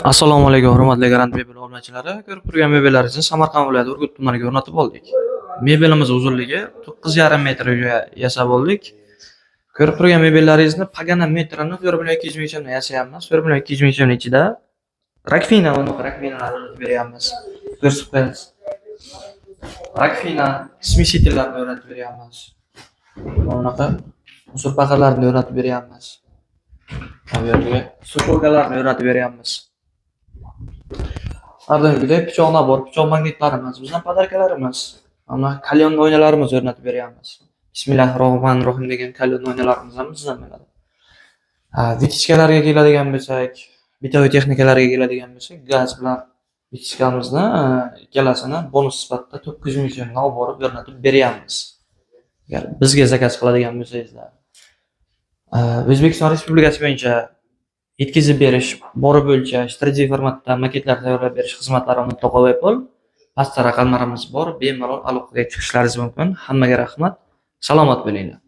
Assalomu alaykum, hurmatli Grand mebel obunachilari. Ko'rib turgan mebellaringizni Samarqand viloyati Urgut tumaniga o'rnatib oldik. Mebelimiz uzunligi 9,5 metrga yasab oldik. Ko'rib turgan mebellaringizni pagana metrini 4,2 ming so'mdan yasayapmiz. 4,2 ming so'mning ichida rakfina rakfinalarni beryapmiz. Ko'rsatib qo'yamiz. Rakfina, smesitellarni o'rnatib beryapmiz. Bunaqa musobaqalarni o'rnatib beryapmiz. Bu yerga sukolkalarni o'rnatib beryapmiz. Ardingidek pichoq nabor, pichoq magnitlarimiz, bizning podarkalarimiz. Mana kalyon oynalarimiz o'rnatib beryapmiz. Bismillahirrohmanirrohim degan kalyon oynalarimiz ham bizdan bo'ladi. Vitichkalarga keladigan bo'lsak, bitoy texnikalariga keladigan bo'lsak, gaz bilan vitichkamizni ikkalasini bonus sifatida 9 ming so'mga olib borib o'rnatib beryapmiz. Agar bizga zakaz qiladigan bo'lsangizlar. O'zbekiston Respublikasi bo'yicha yetkazib berish, borib o'lchash, 3D formatda maketlar tayyorlab berish xizmatlari mutlaqo bepul. Pastda raqamlarimiz bor, bemalol aloqaga chiqishlaringiz mumkin. Hammaga rahmat. Salomat bo'linglar.